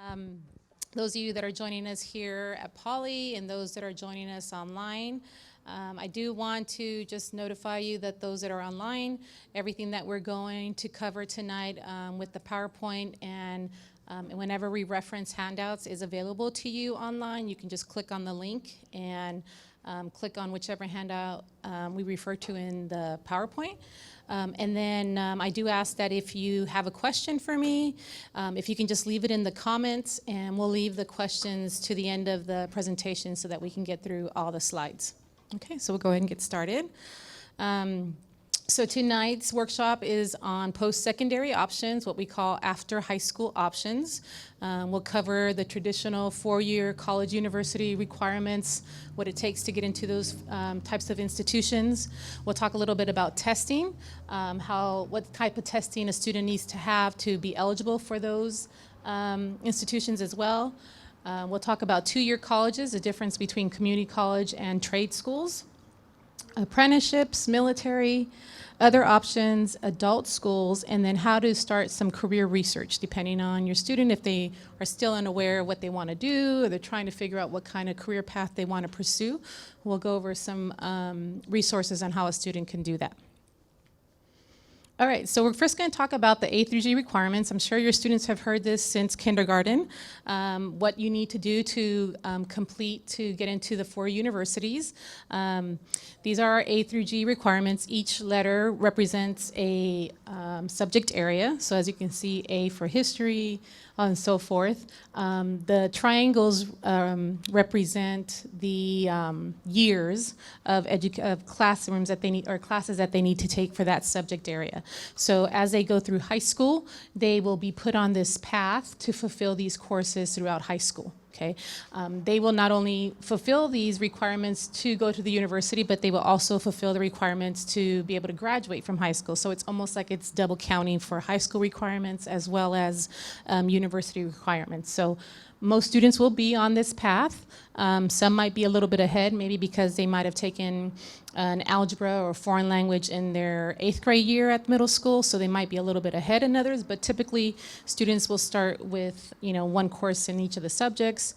Um, those of you that are joining us here at Poly and those that are joining us online, I do want to just notify you that those that are online, everything that we're going to cover tonight with the PowerPoint and whenever we reference handouts is available to you online. You can just click on the link and click on whichever handout we refer to in the PowerPoint. And then I do ask that if you have a question for me, if you can just leave it in the comments, and we'll leave the questions to the end of the presentation so that we can get through all the slides. Okay, so we'll go ahead and get started. So tonight's workshop is on post-secondary options, what we call after high school options. We'll cover the traditional four-year college university requirements, what it takes to get into those types of institutions. We'll talk a little bit about testing, what type of testing a student needs to have to be eligible for those institutions as well. We'll talk about two-year colleges, the difference between community college and trade schools, apprenticeships, military, other options, adult schools, and then how to start some career research depending on your student, if they are still unaware of what they want to do or they're trying to figure out what kind of career path they want to pursue. We'll go over some resources on how a student can do that. All right, so we're first going to talk about the A through G requirements. I'm sure your students have heard this since kindergarten, what you need to do to complete to get into the four universities. These are our A through G requirements. Each letter represents a subject area. So as you can see, A for history, and so forth. The triangles represent the years of classrooms that they need, or classes that they need to take for that subject area. So as they go through high school, they will be put on this path to fulfill these courses throughout high school. Okay. They will not only fulfill these requirements to go to the university, but they will also fulfill the requirements to be able to graduate from high school. So it's almost like it's double counting for high school requirements as well as university requirements. So most students will be on this path. Some might be a little bit ahead, maybe because they might have taken an algebra or foreign language in their 8th grade year at middle school, so they might be a little bit ahead in others, but typically students will start with, one course in each of the subjects.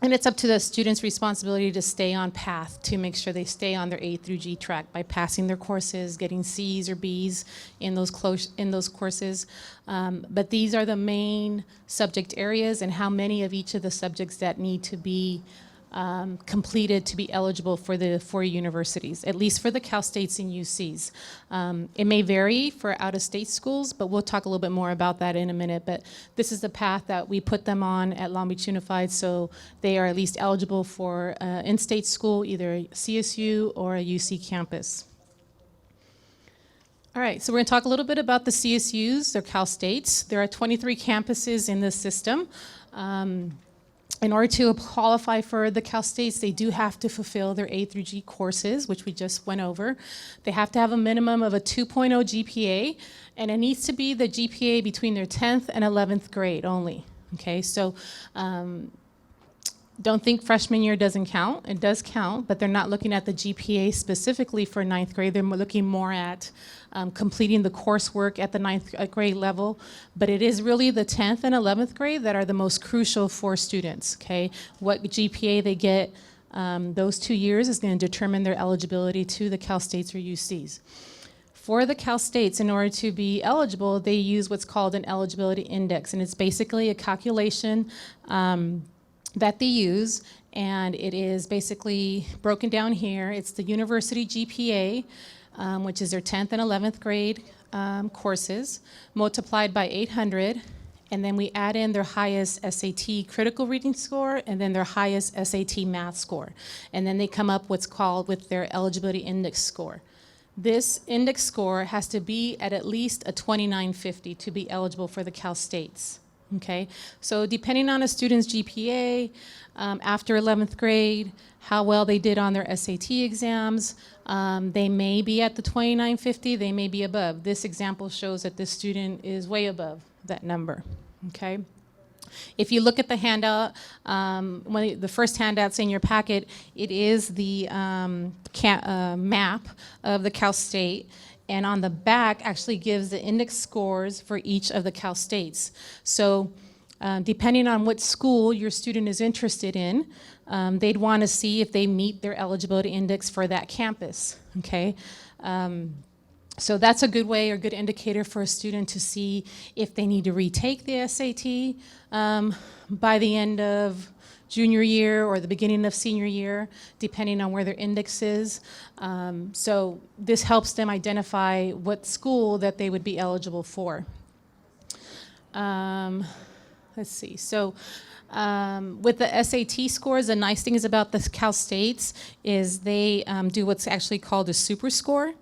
And it's up to the student's responsibility to stay on path to make sure they stay on their A through G track by passing their courses, getting C's or B's in those courses. But these are the main subject areas and how many of each of the subjects that need to be completed to be eligible for the four universities, at least for the Cal States and UCs. It may vary for out-of-state schools, but we'll talk a little bit more about that in a minute. But this is the path that we put them on at Long Beach Unified, so they are at least eligible for in-state school, either a CSU or a UC campus. All right, so we're going to talk a little bit about the CSUs, they're Cal States. There are 23 campuses in this system. In order to qualify for the Cal States, they do have to fulfill their A through G courses, which we just went over. They have to have a minimum of a 2.0 GPA, and it needs to be the GPA between their 10th and 11th grade only. Okay, so don't think freshman year doesn't count. It does count, but they're not looking at the GPA specifically for 9th grade. They're looking more at completing the coursework at the 9th grade level. But it is really the 10th and 11th grade that are the most crucial for students, okay? What GPA they get those 2 years is going to determine their eligibility to the Cal States or UCs. For the Cal States, in order to be eligible, they use what's called an eligibility index, and it's basically a calculation that they use, and it is basically broken down here. It's the university GPA, which is their 10th and 11th grade courses, multiplied by 800, and then we add in their highest SAT critical reading score and then their highest SAT math score. And then they come up what's called with their eligibility index score. This index score has to be at least a 2950 to be eligible for the Cal States. Okay, so depending on a student's GPA, after 11th grade, how well they did on their SAT exams, they may be at the 2950, they may be above. This example shows that this student is way above that number, okay? If you look at the handout, one of the first handouts in your packet, it is the map of the Cal State. And on the back actually gives the index scores for each of the Cal States. So Depending on what school your student is interested in, they'd want to see if they meet their eligibility index for that campus, okay? So that's a good way or good indicator for a student to see if they need to retake the SAT by the end of junior year or the beginning of senior year, depending on where their index is. So this helps them identify what school that they would be eligible for. Let's see. So with the SAT scores, the nice things about the Cal States is they do what's actually called a super score.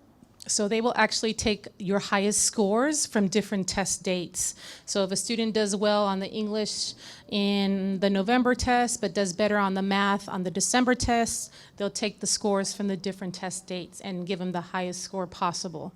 So they will actually take your highest scores from different test dates. So if a student does well on the English in the November test, but does better on the math on the December test, they'll take the scores from the different test dates and give them the highest score possible.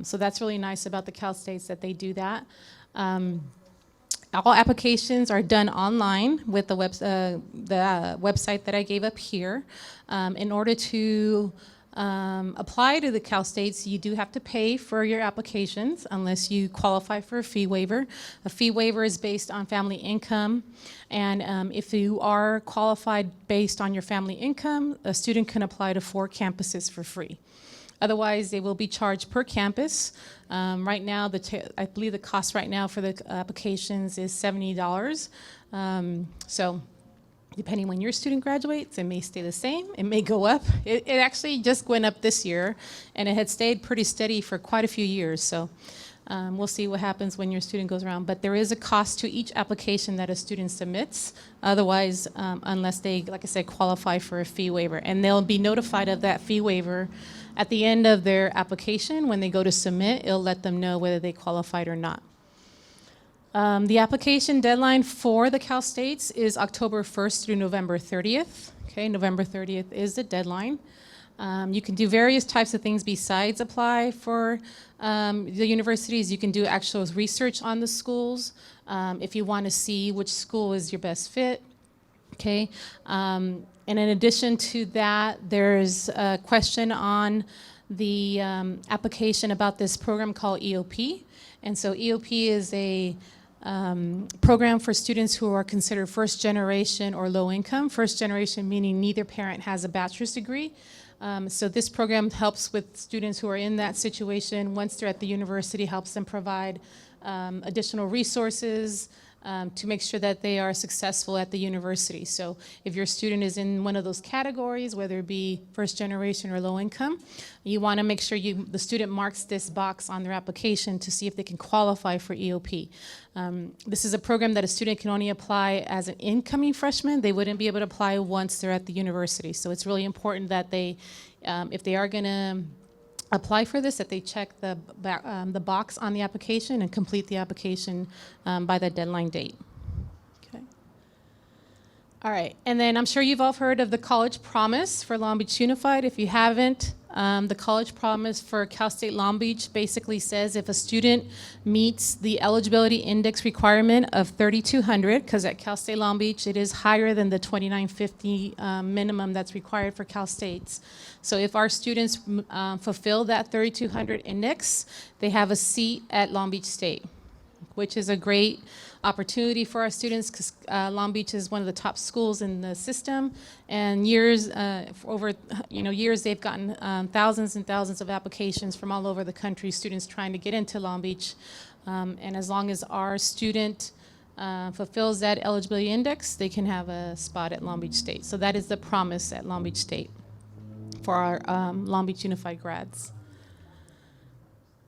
So that's really nice about the Cal States that they do that. All applications are done online with the website that I gave up here. In order to apply to the Cal States, you do have to pay for your applications unless you qualify for a fee waiver. A fee waiver is based on family income, and if you are qualified based on your family income, a student can apply to 4 campuses for free. Otherwise, they will be charged per campus. Right now, I believe the cost right now for the applications is $70. So depending when your student graduates, it may stay the same, it may go up. It actually just went up this year, and it had stayed pretty steady for quite a few years. So we'll see what happens when your student goes around. But there is a cost to each application that a student submits. Otherwise, unless they, like I said, qualify for a fee waiver. And they'll be notified of that fee waiver at the end of their application. When they go to submit, it'll let them know whether they qualified or not. The application deadline for the Cal States is October 1st through November 30th. Okay, November 30th is the deadline. You can do various types of things besides apply for the universities. You can do actual research on the schools if you want to see which school is your best fit. Okay, and in addition to that, there's a question on the application about this program called EOP. And so EOP is a program for students who are considered first generation or low income. First generation meaning neither parent has a bachelor's degree. So this program helps with students who are in that situation. Once they're at the university, helps them provide additional resources to make sure that they are successful at the university. So if your student is in one of those categories, whether it be first generation or low income, you want to make sure the student marks this box on their application to see if they can qualify for EOP. This is a program that a student can only apply as an incoming freshman. They wouldn't be able to apply once they're at the university. So it's really important that they, if they are going to apply for this, that they check the box on the application and complete the application by the deadline date. Okay. All right, and then I'm sure you've all heard of the College Promise for Long Beach Unified. If you haven't, the College Promise for Cal State Long Beach basically says if a student meets the eligibility index requirement of 3,200, because at Cal State Long Beach it is higher than the 2,950 minimum that's required for Cal States. So if our students fulfill that 3,200 index, they have a seat at Long Beach State, which is a great opportunity for our students because Long Beach is one of the top schools in the system, and over years they've gotten thousands and thousands of applications from all over the country, students trying to get into Long Beach, and as long as our student fulfills that eligibility index, they can have a spot at Long Beach State. So that is the promise at Long Beach State for our Long Beach Unified grads.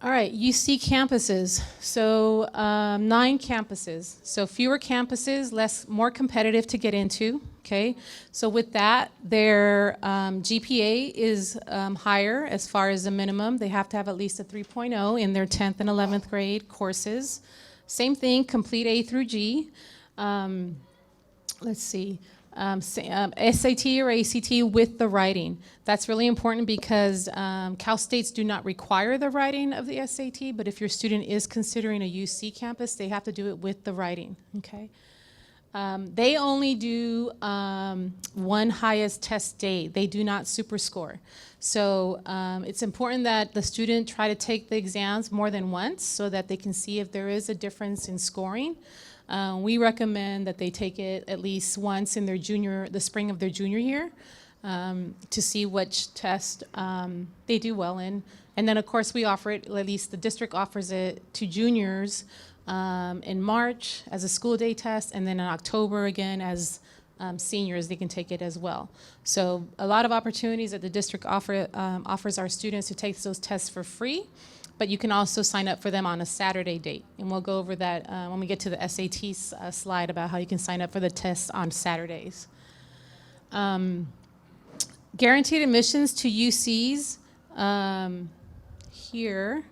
All right, UC campuses. So 9 campuses. So fewer campuses, more competitive to get into. Okay. So with that, their GPA is higher as far as the minimum. They have to have at least a 3.0 in their 10th and 11th grade courses. Same thing, complete A through G. Let's see. SAT or ACT with the writing. That's really important because Cal States do not require the writing of the SAT, but if your student is considering a UC campus, they have to do it with the writing, okay? They only do one highest test date. They do not super score. So it's important that the student try to take the exams more than once so that they can see if there is a difference in scoring. We recommend that they take it at least once in the spring of their junior year, to see which test they do well in. And then, of course, we offer it, at least the district offers it to juniors in March as a school day test, and then in October again as seniors, they can take it as well. So a lot of opportunities that the district offers our students to take those tests for free, but you can also sign up for them on a Saturday date. And we'll go over that when we get to the SAT slide about how you can sign up for the tests on Saturdays. Guaranteed admissions to UCs here.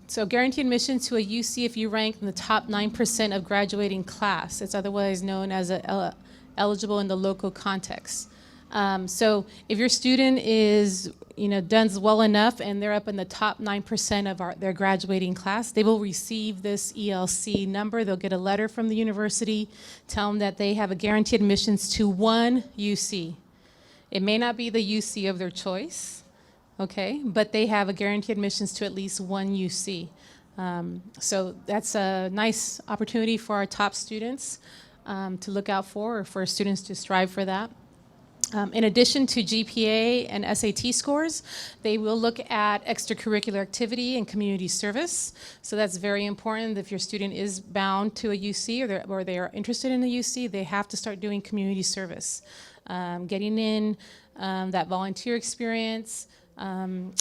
So guaranteed admission to a UC if you rank in the top 9% of graduating class. It's otherwise known as eligible in the local context. So if your student is, does well enough and they're up in the top 9% of their graduating class, they will receive this ELC number. They'll get a letter from the university, tell them that they have a guaranteed admissions to one UC. It may not be the UC of their choice. Okay, but they have a guaranteed admissions to at least one UC. So that's a nice opportunity for our top students to look out for, or for students to strive for that. In addition to GPA and SAT scores, they will look at extracurricular activity and community service. So that's very important. If your student is bound to a UC or they are interested in a UC, they have to start doing community service. Getting in that volunteer experience,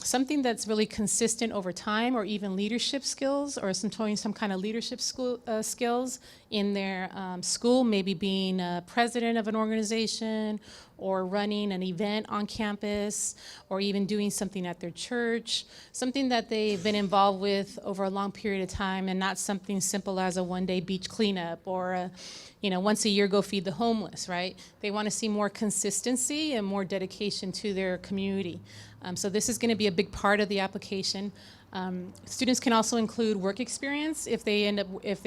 something that's really consistent over time, or even leadership skills, or some kind of leadership skills in their school, maybe being a president of an organization, or running an event on campus, or even doing something at their church, something that they've been involved with over a long period of time, and not something simple as a one-day beach cleanup, or once a year go feed the homeless, right? They want to see more consistency and more dedication to their community. So this is going to be a big part of the application. Students can also include work experience if they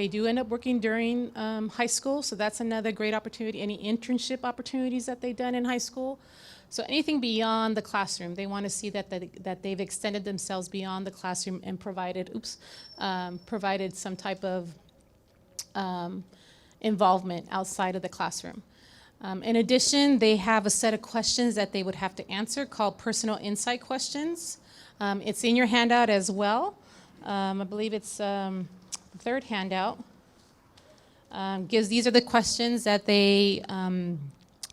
do end up working during high school. So that's another great opportunity. Any internship opportunities that they've done in high school. So anything beyond the classroom, they want to see that they've extended themselves beyond the classroom and provided some type of involvement outside of the classroom. In addition, they have a set of questions that they would have to answer called personal insight questions. It's in your handout as well. I believe it's the third handout. These are the questions that they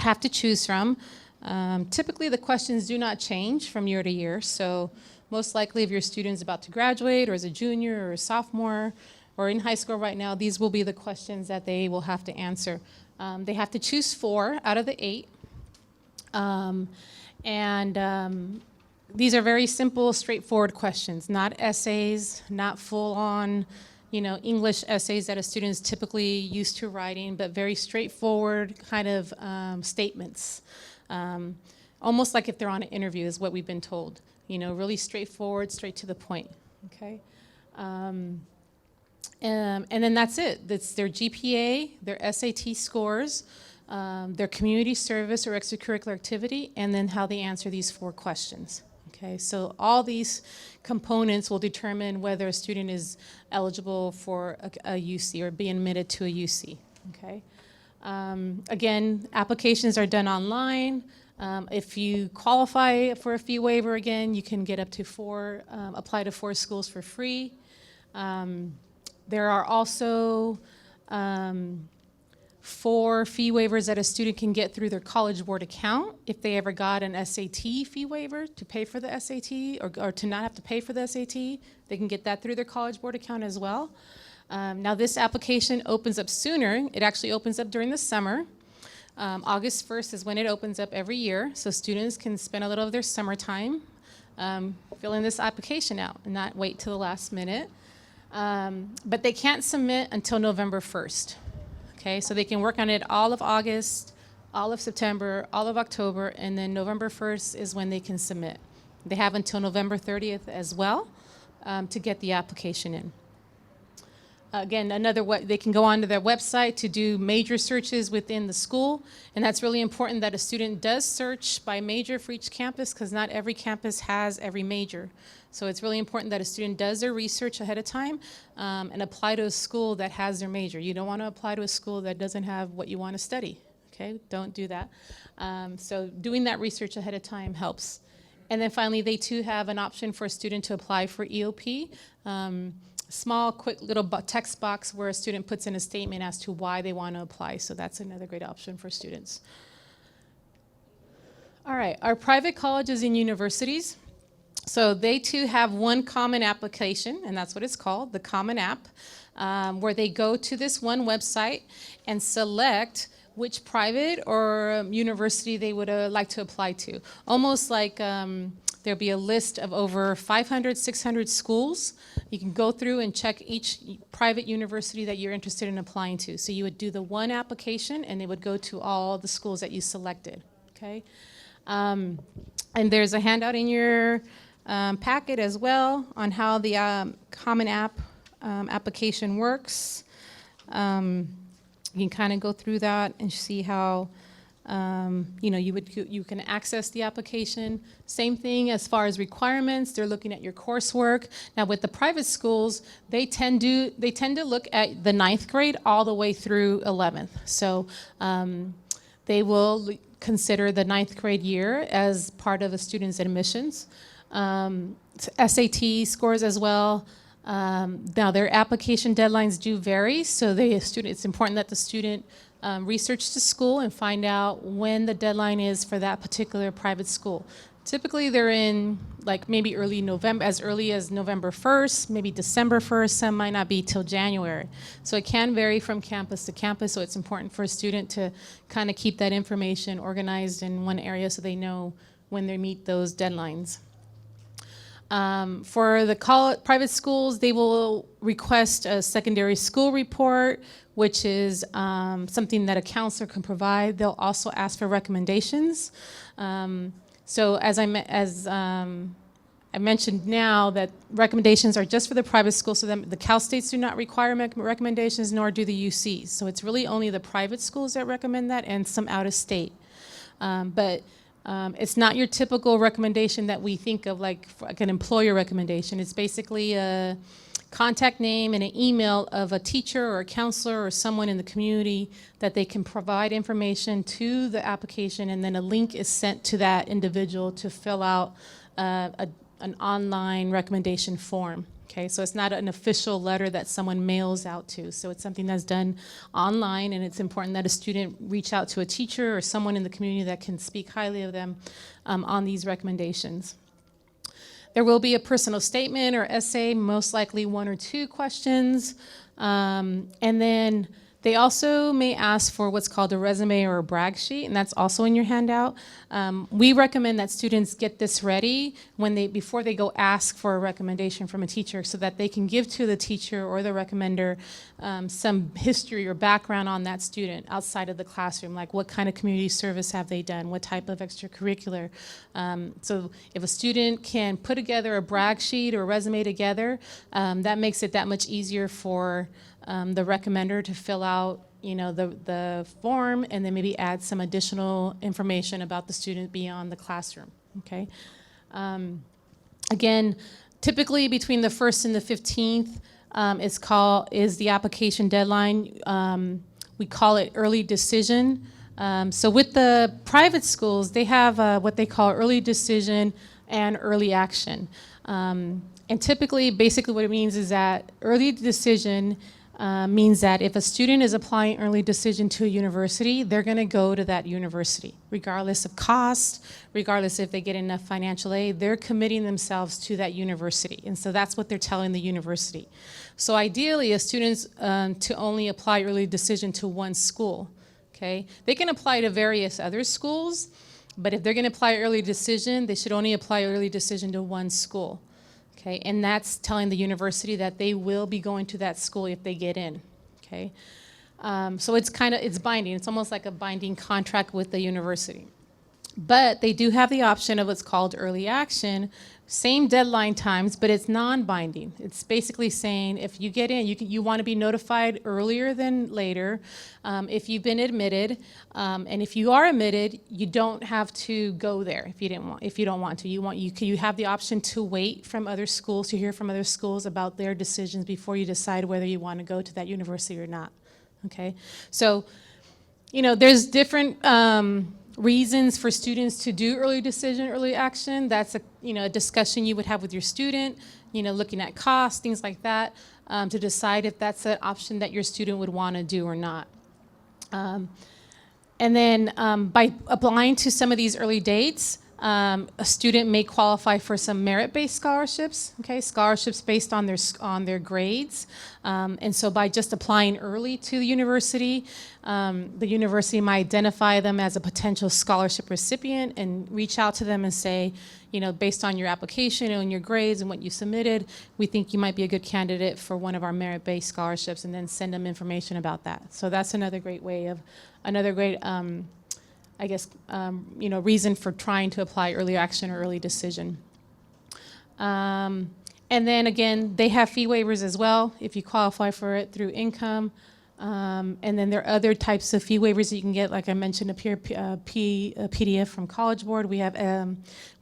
have to choose from. Typically, the questions do not change from year to year. So most likely, if your student's about to graduate, or is a junior or a sophomore, or in high school right now, these will be the questions that they will have to answer. They have to choose 4 out of the 8. These are very simple, straightforward questions, not essays, not full-on, English essays that a student is typically used to writing, but very straightforward kind of statements. Almost like if they're on an interview is what we've been told. Really straightforward, straight to the point, okay? And then that's it. That's their GPA, their SAT scores, their community service or extracurricular activity, and then how they answer these 4 questions. Okay, so all these components will determine whether a student is eligible for a UC or being admitted to a UC. Okay. Again, applications are done online. If you qualify for a fee waiver, again, you can get up to apply to 4 schools for free. There are also 4 fee waivers that a student can get through their College Board account if they ever got an SAT fee waiver to pay for the SAT, or to not have to pay for the SAT. They can get that through their College Board account as well. Now this application opens up sooner. It actually opens up during the summer. August 1st is when it opens up every year, so students can spend a little of their summertime filling this application out and not wait till the last minute. But they can't submit until November 1st. Okay, so they can work on it all of August, all of September, all of October, and then November 1st is when they can submit. They have until November 30th as well to get the application in. Again, they can go onto their website to do major searches within the school, and that's really important that a student does search by major for each campus, because not every campus has every major. So it's really important that a student does their research ahead of time and apply to a school that has their major. You don't want to apply to a school that doesn't have what you want to study, okay? Don't do that. So doing that research ahead of time helps. And then finally, they too have an option for a student to apply for EOP. Small, quick little text box where a student puts in a statement as to why they want to apply. So that's another great option for students. All right, our private colleges and universities. So they too have one common application, and that's what it's called, the Common App, where they go to this one website and select which private or university they would like to apply to. Almost like there'll be a list of over 500, 600 schools. You can go through and check each private university that you're interested in applying to. So you would do the one application, and it would go to all the schools that you selected, okay? And there's a handout in your packet as well on how the Common App application works. You can kind of go through that and see how you can access the application. Same thing as far as requirements. They're looking at your coursework. Now with the private schools, they tend to look at the 9th grade all the way through 11th. So they will consider the 9th grade year as part of a student's admissions. SAT scores as well. Now their application deadlines do vary, so it's important that the student research the school and find out when the deadline is for that particular private school. Typically they're in like maybe early November, as early as November 1st, maybe December 1st, some might not be till January. So it can vary from campus to campus, so it's important for a student to kind of keep that information organized in one area so they know when they meet those deadlines. For the private schools, they will request a secondary school report, which is something that a counselor can provide. They'll also ask for recommendations. So as I mentioned now, that recommendations are just for the private schools, so the Cal States do not require recommendations, nor do the UCs. So it's really only the private schools that recommend that, and some out of state. It's not your typical recommendation that we think of like an employer recommendation. It's basically a contact name and an email of a teacher or a counselor or someone in the community that they can provide information to the application, and then a link is sent to that individual to fill out an online recommendation form. Okay, so it's not an official letter that someone mails out to. So it's something that's done online, and it's important that a student reach out to a teacher or someone in the community that can speak highly of them on these recommendations. There will be a personal statement or essay, most likely 1 or 2 questions. And then they also may ask for what's called a resume or a brag sheet, and that's also in your handout. We recommend that students get this ready before they go ask for a recommendation from a teacher, so that they can give to the teacher or the recommender some history or background on that student outside of the classroom, like what kind of community service have they done, what type of extracurricular. So if a student can put together a brag sheet or a resume together, that makes it that much easier for the recommender to fill out, the form, and then maybe add some additional information about the student beyond the classroom. Okay. Again, typically between the 1st and the 15th is the application deadline. We call it early decision. So with the private schools, they have what they call early decision and early action. And typically, basically what it means is that early decision means that if a student is applying early decision to a university, they're going to go to that university, regardless of cost, regardless if they get enough financial aid, they're committing themselves to that university. And so that's what they're telling the university. So ideally, a student's to only apply early decision to one school, okay? They can apply to various other schools, but if they're going to apply early decision, they should only apply early decision to one school. Okay, and that's telling the university that they will be going to that school if they get in. Okay, so it's binding. It's almost like a binding contract with the university. But they do have the option of what's called early action, same deadline times, but it's non-binding. It's basically saying if you get in, you want to be notified earlier than later if you've been admitted, and if you are admitted, you don't have to go there if you don't want to. You have the option to wait from other schools, to hear from other schools about their decisions before you decide whether you want to go to that university or not. Okay, so there's different reasons for students to do early action. That's a discussion you would have with your student, looking at costs, things like that, to decide if that's an option that your student would want to do or not. And then by applying to some of these early dates, a student may qualify for some merit-based scholarships, okay, scholarships based on their grades. And so by just applying early to the university might identify them as a potential scholarship recipient and reach out to them and say, based on your application and your grades and what you submitted, we think you might be a good candidate for one of our merit-based scholarships, and then send them information about that. So that's another great reason for trying to apply early action or early decision. And then again, they have fee waivers as well if you qualify for it through income. And then there are other types of fee waivers that you can get, like I mentioned, a PDF from College Board. We have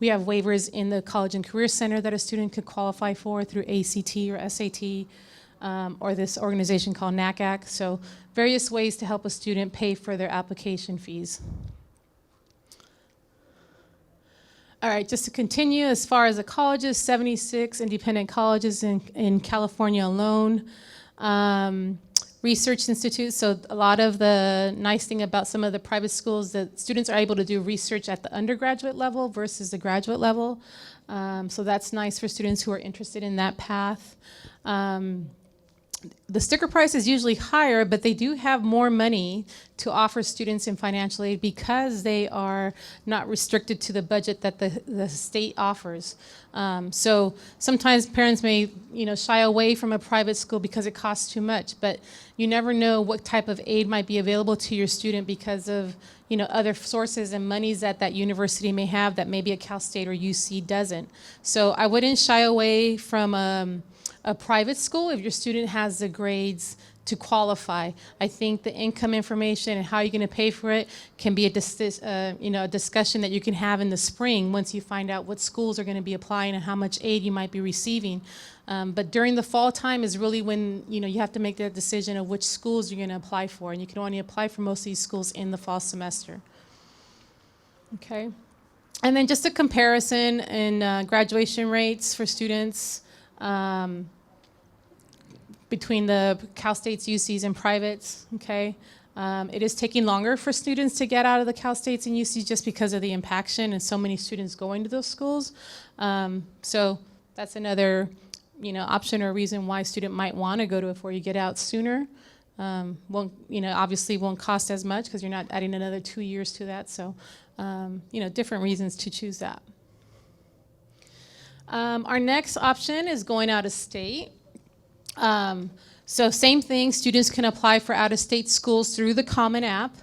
waivers in the College and Career Center that a student could qualify for through ACT or SAT, or this organization called NACAC. So various ways to help a student pay for their application fees. All right, just to continue, as far as the colleges, 76 independent colleges in California alone. Research institutes, so a lot of the nice thing about some of the private schools, that students are able to do research at the undergraduate level versus the graduate level. So that's nice for students who are interested in that path. The sticker price is usually higher, but they do have more money to offer students in financial aid because they are not restricted to the budget that the state offers. So sometimes parents may, shy away from a private school because it costs too much, but you never know what type of aid might be available to your student because of, other sources and monies that university may have that maybe a Cal State or UC doesn't. So I wouldn't shy away from a private school if your student has the grades to qualify. I think the income information and how you're going to pay for it can be a discussion that you can have in the spring once you find out what schools are going to be applying and how much aid you might be receiving. But during the fall time is really when you have to make that decision of which schools you're going to apply for, and you can only apply for most of these schools in the fall semester. Okay, and then just a comparison in graduation rates for students. Between the Cal States, UCs, and privates, okay? It is taking longer for students to get out of the Cal States and UCs just because of the impaction and so many students going to those schools. So that's another, option or reason why a student might want to go to it before you get out sooner. Obviously won't cost as much because you're not adding another 2 years to that. So, different reasons to choose that. Our next option is going out of state. So same thing, students can apply for out-of-state schools through the Common App.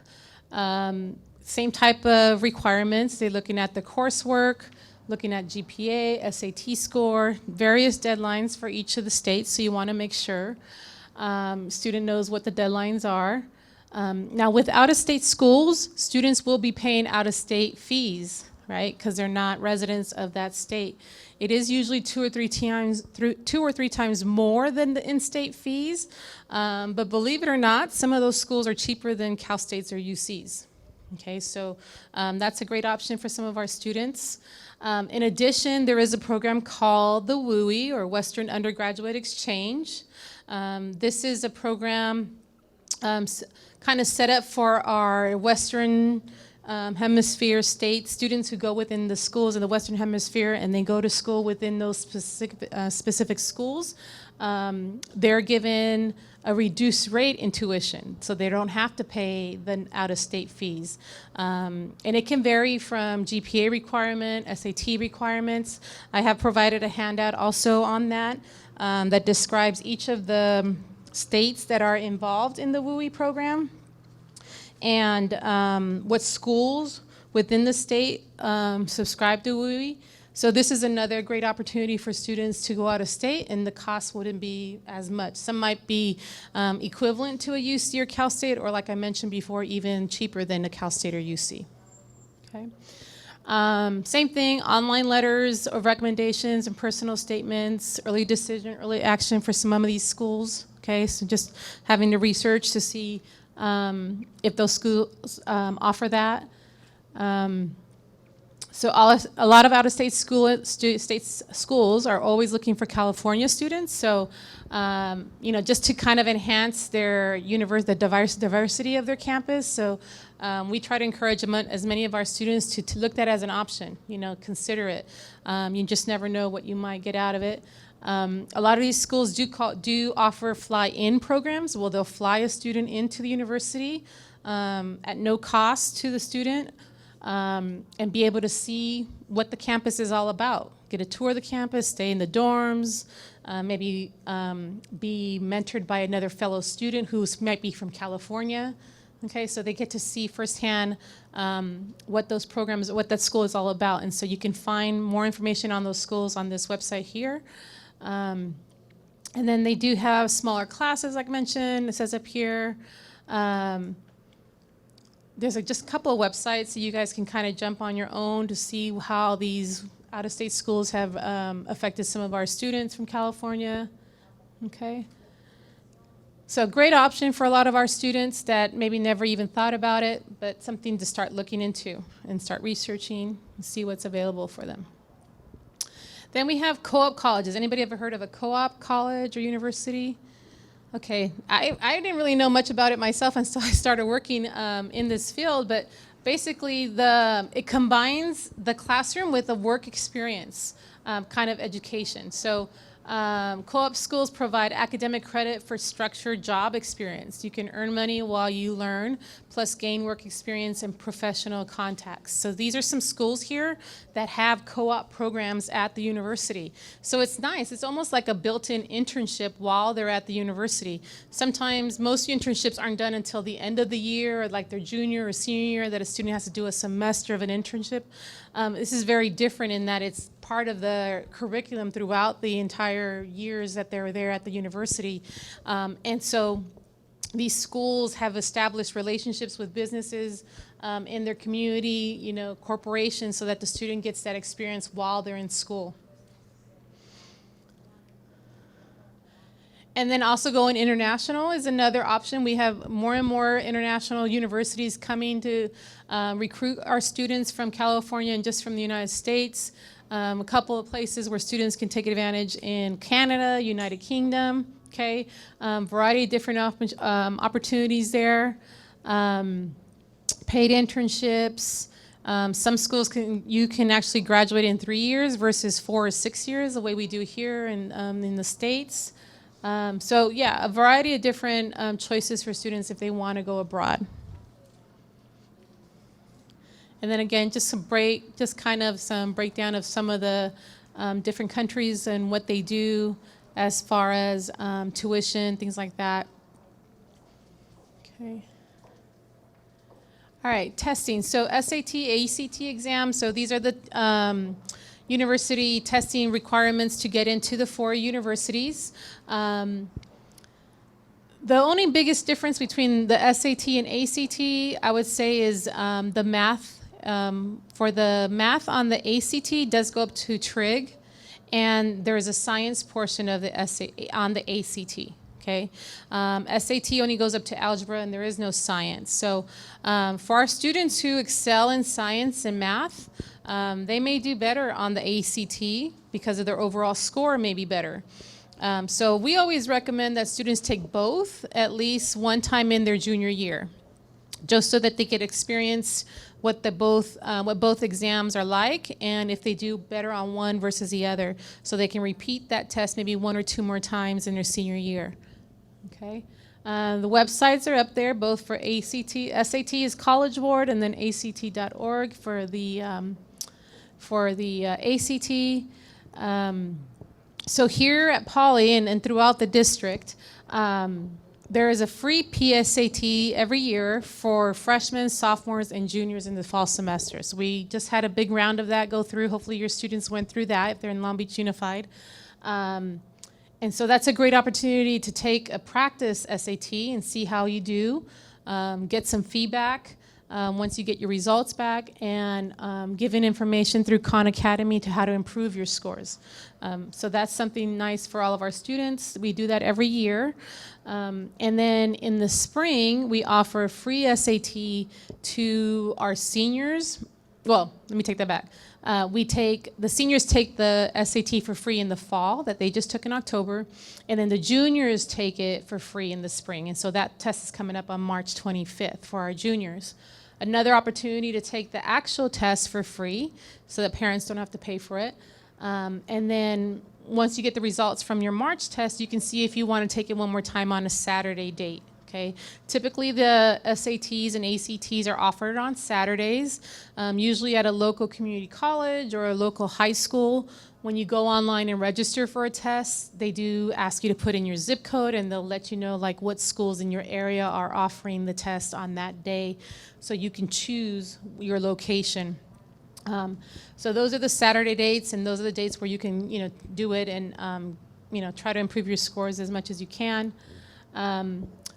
Same type of requirements. They're looking at the coursework, looking at GPA, SAT score, various deadlines for each of the states, so you want to make sure student knows what the deadlines are. Now with out-of-state schools, students will be paying out-of-state fees, right, because they're not residents of that state. It is usually two or three times more than the in-state fees, but believe it or not, some of those schools are cheaper than Cal States or UCs. Okay, so that's a great option for some of our students. In addition, there is a program called the WUI, or Western Undergraduate Exchange. This is a program kind of set up for our Western Hemisphere state students who go within the schools in the Western Hemisphere, and they go to school within those specific schools. They're given a reduced rate in tuition, so they don't have to pay the out-of-state fees. And it can vary from GPA requirement, SAT requirements. I have provided a handout also on that that describes each of the states that are involved in the WUI program, and what schools within the state subscribe to WUI. So this is another great opportunity for students to go out of state, and the cost wouldn't be as much. Some might be equivalent to a UC or Cal State, or like I mentioned before, even cheaper than a Cal State or UC. Okay. Same thing, online letters of recommendations and personal statements, early decision, early action for some of these schools. Okay, so just having to research to see if those schools offer that. So a lot of out-of-state schools are always looking for California students. So, you know, just to kind of enhance their the diversity of their campus. So we try to encourage as many of our students to look at that as an option, you know, consider it. You just never know what you might get out of it. A lot of these schools do offer FlyIn programs. Well, they'll fly a student into the university at no cost to the student. And be able to see what the campus is all about. Get a tour of the campus, stay in the dorms, maybe be mentored by another fellow student who might be from California. Okay, so they get to see firsthand what those programs, what that school is all about. And so you can find more information on those schools on this website here. And then they do have smaller classes, like I mentioned. It says up here. There's just a couple of websites so you guys can kind of jump on your own to see how these out-of-state schools have affected some of our students from California. Okay. So a great option for a lot of our students that maybe never even thought about it, but something to start looking into and start researching and see what's available for them. Then we have co-op colleges. Anybody ever heard of a co-op college or university? Okay, I didn't really know much about it myself until I started working in this field, but basically it combines the classroom with a work experience kind of education. So co-op schools provide academic credit for structured job experience. You can earn money while you learn, plus gain work experience and professional contacts. So these are some schools here that have co-op programs at the university. So it's nice. It's almost like a built-in internship while they're at the university. Sometimes most internships aren't done until the end of the year, or like their junior or senior year, that a student has to do a semester of an internship. This is very different in that it's part of the curriculum throughout the entire years that they're there at the university. And so these schools have established relationships with businesses in their community, you know, corporations, so that the student gets that experience while they're in school. And then also going international is another option. We have more and more international universities coming to recruit our students from California and just from the United States. A couple of places where students can take advantage in Canada, United Kingdom, okay? Variety of different opportunities there. Paid internships. Some schools you can actually graduate in 3 years versus 4 or 6 years, the way we do here in the States. So yeah, a variety of different choices for students if they want to go abroad. And then again, just some breakdown of some of the different countries and what they do as far as tuition, things like that. Okay. All right, testing. So SAT, ACT exams. So these are the university testing requirements to get into the 4 universities. The only biggest difference between the SAT and ACT, I would say, is the math. For the math on the ACT does go up to trig, and there is a science portion of the on the ACT. Okay, SAT only goes up to algebra, and there is no science. So for our students who excel in science and math, they may do better on the ACT because of their overall score may be better. So we always recommend that students take both at least one time in their junior year, just so that they get experience what both exams are like, and if they do better on one versus the other, so they can repeat that test maybe 1 or 2 more times in their senior year. Okay, the websites are up there, both for ACT. SAT is College Board, and then ACT.org for the ACT. So here at Poly and throughout the district, There is a free PSAT every year for freshmen, sophomores, and juniors in the fall semester. So we just had a big round of that go through. Hopefully your students went through that if they're in Long Beach Unified. And so that's a great opportunity to take a practice SAT and see how you do, get some feedback once you get your results back, and given information through Khan Academy to how to improve your scores. So that's something nice for all of our students. We do that every year. And then in the spring, we offer a free SAT to our seniors. Well, let me take that back. The seniors take the SAT for free in the fall that they just took in October, and then the juniors take it for free in the spring. And so that test is coming up on March 25th for our juniors. Another opportunity to take the actual test for free so that parents don't have to pay for it. And then once you get the results from your March test, you can see if you want to take it one more time on a Saturday date. Okay. Typically, the SATs and ACTs are offered on Saturdays, usually at a local community college or a local high school. When you go online and register for a test, they do ask you to put in your zip code, and they'll let you know like what schools in your area are offering the test on that day, so you can choose your location. So those are the Saturday dates, and those are the dates where you can, do it and, try to improve your scores as much as you can.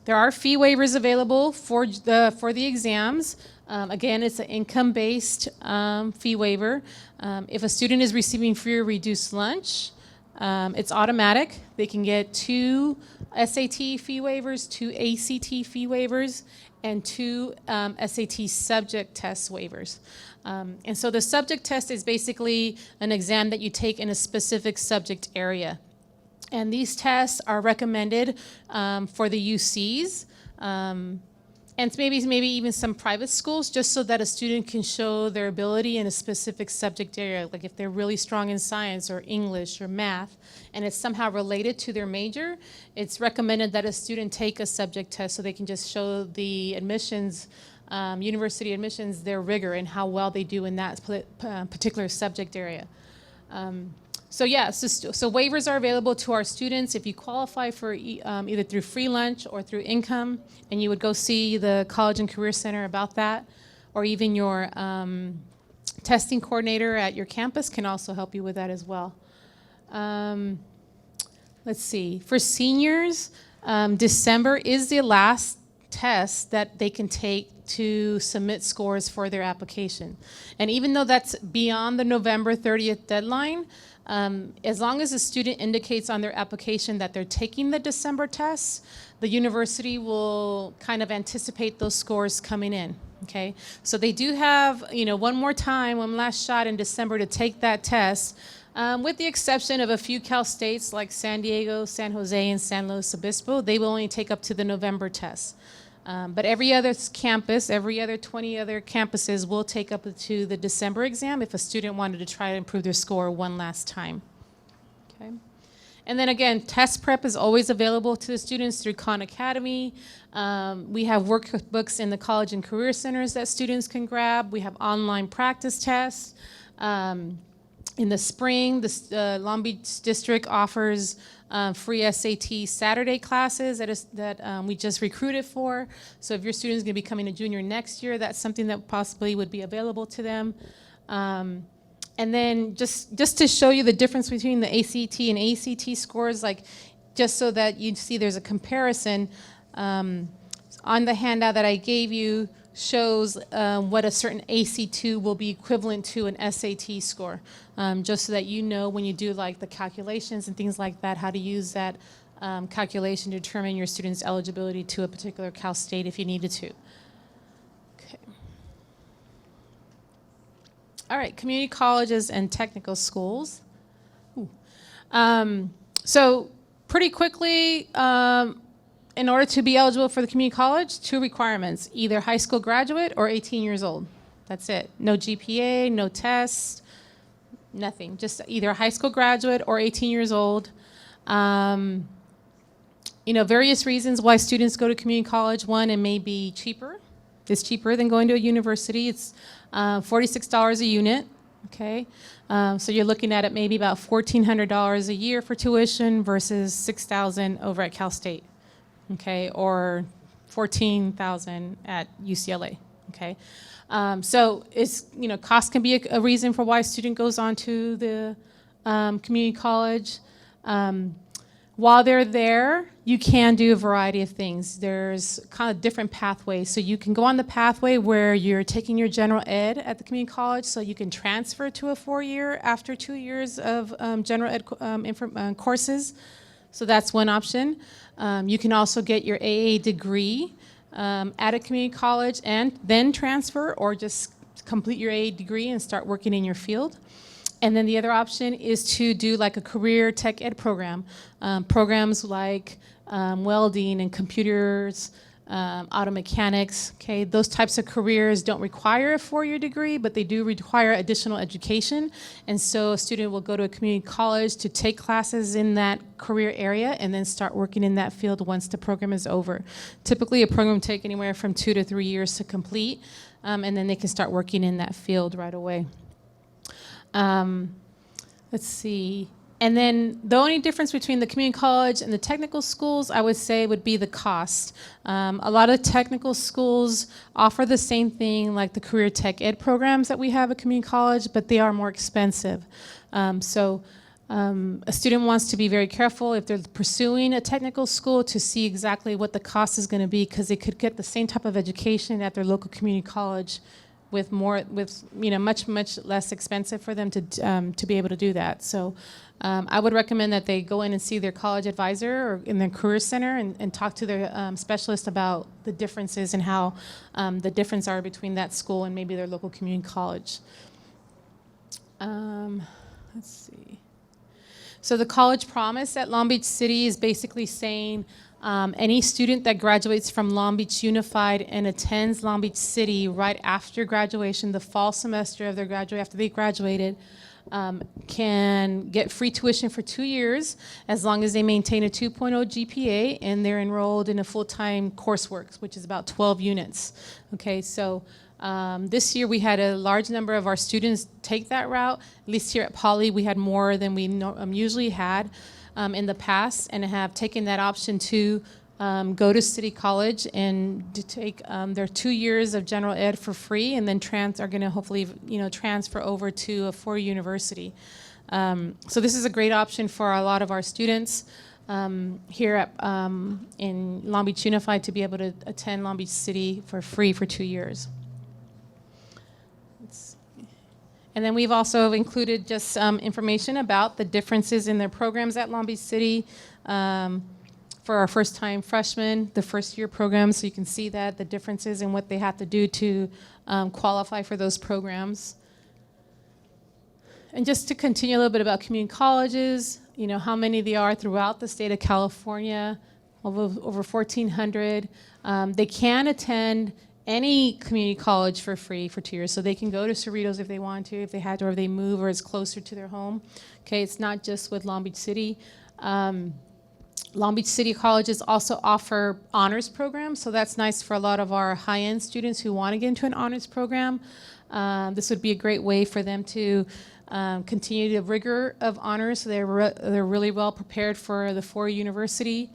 There are fee waivers available for the exams. Again, it's an income-based fee waiver. If a student is receiving free or reduced lunch, it's automatic. They can get 2 SAT fee waivers, 2 ACT fee waivers, and 2 SAT subject test waivers. And so the subject test is basically an exam that you take in a specific subject area. And these tests are recommended for the UCs and maybe even some private schools, just so that a student can show their ability in a specific subject area. Like if they're really strong in science or English or math, and it's somehow related to their major, it's recommended that a student take a subject test so they can just show the admissions, university admissions, their rigor and how well they do in that particular subject area. So waivers are available to our students if you qualify for either through free lunch or through income, and you would go see the College and Career Center about that, or even your testing coordinator at your campus can also help you with that as well. Let's see, for seniors, December is the last test that they can take to submit scores for their application. And even though that's beyond the November 30th deadline, as long as the student indicates on their application that they're taking the December tests, the university will kind of anticipate those scores coming in, okay? So they do have, one last shot in December to take that test, with the exception of a few Cal States like San Diego, San Jose, and San Luis Obispo. They will only take up to the November test. But every other campus, every other 20 other campuses will take up to the December exam if a student wanted to try to improve their score one last time. Okay. And then again, test prep is always available to the students through Khan Academy. We have workbooks in the College and Career Centers that students can grab. We have online practice tests. In the spring, the Long Beach District offers free SAT Saturday classes that we just recruited for. So if your student is going to be becoming a junior next year, that's something that possibly would be available to them. And then just to show you the difference between the ACT and ACT scores, like just so that you see there's a comparison, on the handout that I gave you shows what a certain AC2 will be equivalent to an SAT score, just so that you know when you do like the calculations and things like that, how to use that calculation to determine your student's eligibility to a particular Cal State if you needed to. Okay. All right, community colleges and technical schools. So pretty quickly, in order to be eligible for the community college, 2 requirements, either high school graduate or 18 years old. That's it. No GPA, no tests, nothing. Just either a high school graduate or 18 years old. Various reasons why students go to community college. One, it may be cheaper. It's cheaper than going to a university. It's $46 a unit, okay? So you're looking at it maybe about $1,400 a year for tuition versus $6,000 over at Cal State. okay, or 14,000 at UCLA, okay. So it's, cost can be a reason for why a student goes on to the community college. While they're there, you can do a variety of things. There's kind of different pathways. So you can go on the pathway where you're taking your general ed at the community college, so you can transfer to a 4-year after 2 years of general ed courses. So that's one option. You can also get your AA degree at a community college and then transfer, or just complete your AA degree and start working in your field. And then the other option is to do like a career tech ed program. Programs like welding and computers, auto mechanics, okay? Those types of careers don't require a 4-year degree, but they do require additional education. And so a student will go to a community college to take classes in that career area and then start working in that field once the program is over. Typically a program will take anywhere from 2 to 3 years to complete, and then they can start working in that field right away. Let's see. And then the only difference between the community college and the technical schools, I would say, would be the cost. A lot of technical schools offer the same thing like the career tech ed programs that we have at community college, but they are more expensive. So a student wants to be very careful if they're pursuing a technical school to see exactly what the cost is going to be, because they could get the same type of education at their local community college with much less expensive for them to be able to do that. So I would recommend that they go in and see their college advisor or in their career center and talk to their specialist about the differences and how the difference are between that school and maybe their local community college. Let's see. So the college promise at Long Beach City is basically saying any student that graduates from Long Beach Unified and attends Long Beach City right after graduation, the fall semester of their after they graduated, can get free tuition for 2 years as long as they maintain a 2.0 GPA and they're enrolled in a full-time coursework, which is about 12 units. Okay, so this year we had a large number of our students take that route. At least here at Poly, we had more than we usually had in the past, and have taken that option to go to City College and to take their 2 years of general ed for free, and then are going to hopefully transfer over to a 4-year university. So this is a great option for a lot of our students here at in Long Beach Unified to be able to attend Long Beach City for free for 2 years. And then we've also included just some information about the differences in their programs at Long Beach City for our first-time freshmen, the first-year programs, so you can see that, the differences in what they have to do to qualify for those programs. And just to continue a little bit about community colleges, how many there are throughout the state of California, over 1,400. They can attend any community college for free for 2 years. So they can go to Cerritos if they want to, if they had to, or if they move or it's closer to their home. Okay, it's not just with Long Beach City. Long Beach City colleges also offer honors programs, so that's nice for a lot of our high-end students who want to get into an honors program. This would be a great way for them to continue the rigor of honors, so they're really well prepared for the 4-year university.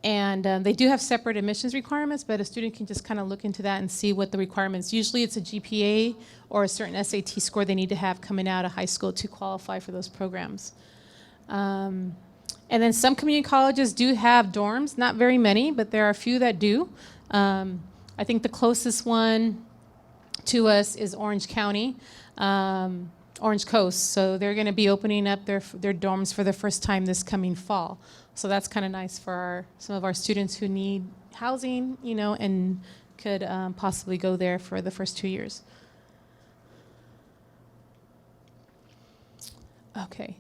And they do have separate admissions requirements, but a student can just kind of look into that and see what the requirements. Usually it's a GPA or a certain SAT score they need to have coming out of high school to qualify for those programs. And then some community colleges do have dorms, not very many, but there are a few that do. I think the closest one to us is Orange County, Orange Coast. So they're going to be opening up their dorms for the first time this coming fall. So that's kind of nice for some of our students who need housing, and could possibly go there for the first 2 years. Okay,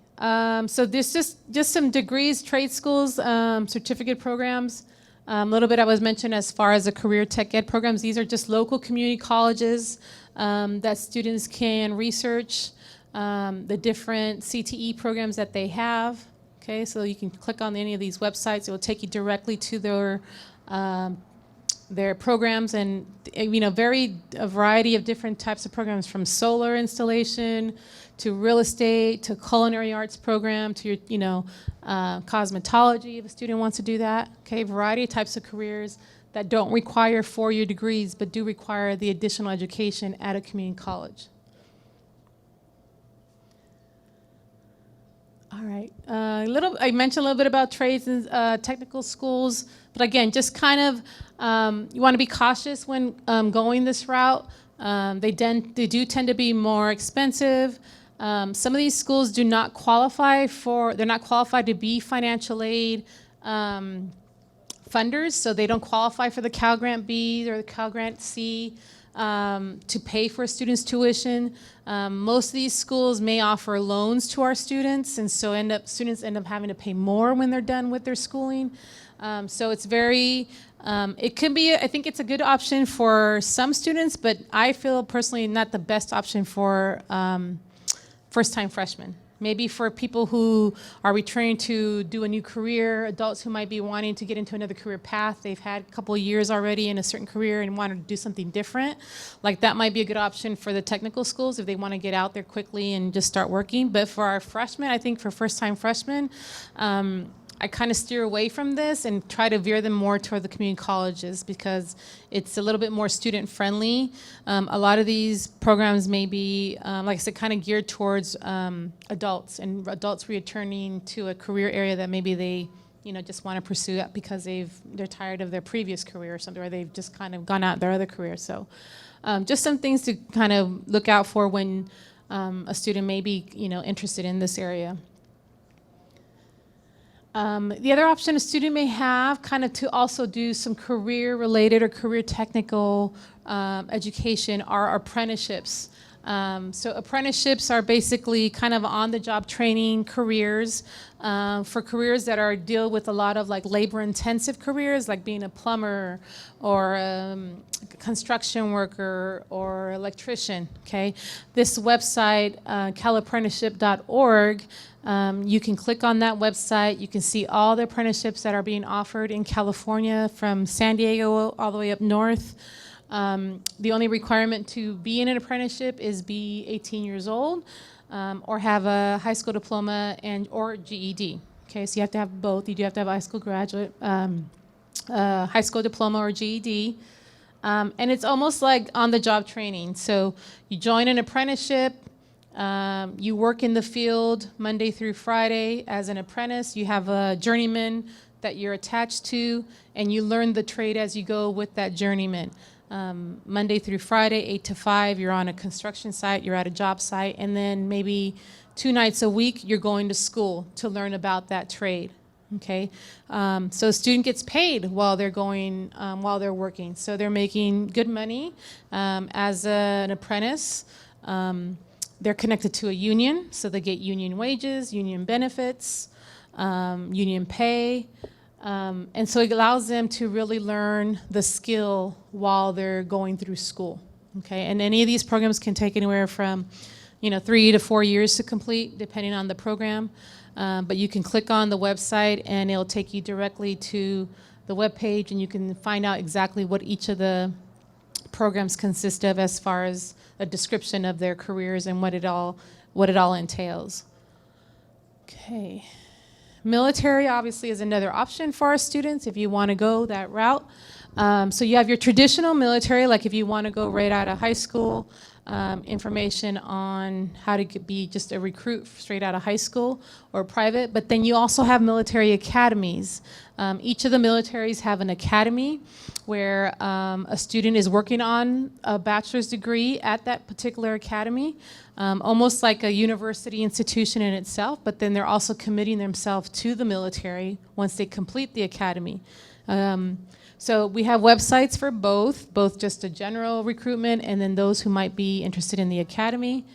so this just some degrees, trade schools, certificate programs. A little bit I was mentioned as far as the career tech ed programs. These are just local community colleges that students can research the different CTE programs that they have. Okay, so you can click on any of these websites. It will take you directly to their programs, and a variety of different types of programs, from solar installation to real estate, to culinary arts program, to your, cosmetology if a student wants to do that. Okay, variety of types of careers that don't require four-year degrees but do require the additional education at a community college. All right, I mentioned a little bit about trades and technical schools, but again, just kind of, you want to be cautious when going this route. They do tend to be more expensive. Some of these schools do not qualify they're not qualified to be financial aid funders, so they don't qualify for the Cal Grant B or the Cal Grant C to pay for a student's tuition. Most of these schools may offer loans to our students, and so students end up having to pay more when they're done with their schooling. So it's very, it can be, I think it's a good option for some students, but I feel personally not the best option for first-time freshmen. Maybe for people who are returning to do a new career, adults who might be wanting to get into another career path. They've had a couple of years already in a certain career and want to do something different. Like that might be a good option for the technical schools if they want to get out there quickly and just start working. But for our freshmen, I think for first-time freshmen, I kind of steer away from this and try to veer them more toward the community colleges because it's a little bit more student friendly. A lot of these programs may be, like I said, kind of geared towards adults and adults returning to a career area that maybe they, just want to pursue because they're tired of their previous career or something, or they've just kind of gone out their other career. So just some things to kind of look out for when a student may be, interested in this area. The other option a student may have kind of to also do some career-related or career technical education are apprenticeships. So apprenticeships are basically kind of on-the-job training careers for careers that deal with a lot of like labor-intensive careers, like being a plumber or construction worker or electrician. Okay, this website calapprenticeship.org. You can click on that website. You can see all the apprenticeships that are being offered in California from San Diego all the way up north. The only requirement to be in an apprenticeship is be 18 years old or have a high school diploma or GED. Okay, so you have to have both. You do have to have a high school graduate, high school diploma or GED. And it's almost like on-the-job training. So you join an apprenticeship. You work in the field Monday through Friday as an apprentice. You have a journeyman that you're attached to, and you learn the trade as you go with that journeyman. Monday through Friday, 8 to 5, you're on a construction site, you're at a job site, and then maybe 2 nights a week, you're going to school to learn about that trade. Okay, so a student gets paid while they're working. So they're making good money as an apprentice. They're connected to a union, so they get union wages, union benefits, union pay. And so it allows them to really learn the skill while they're going through school. Okay, and any of these programs can take anywhere from 3 to 4 years to complete, depending on the program. But you can click on the website and it'll take you directly to the web page, and you can find out exactly what each of the programs consist of as far as a description of their careers and what it all entails. Okay. Military obviously is another option for our students if you want to go that route. So you have your traditional military, like if you want to go right out of high school, information on how to be just a recruit straight out of high school or private, but then you also have military academies. Each of the militaries have an academy where a student is working on a bachelor's degree at that particular academy, almost like a university institution in itself, but then they're also committing themselves to the military once they complete the academy. So we have websites for both just a general recruitment and then those who might be interested in the academy.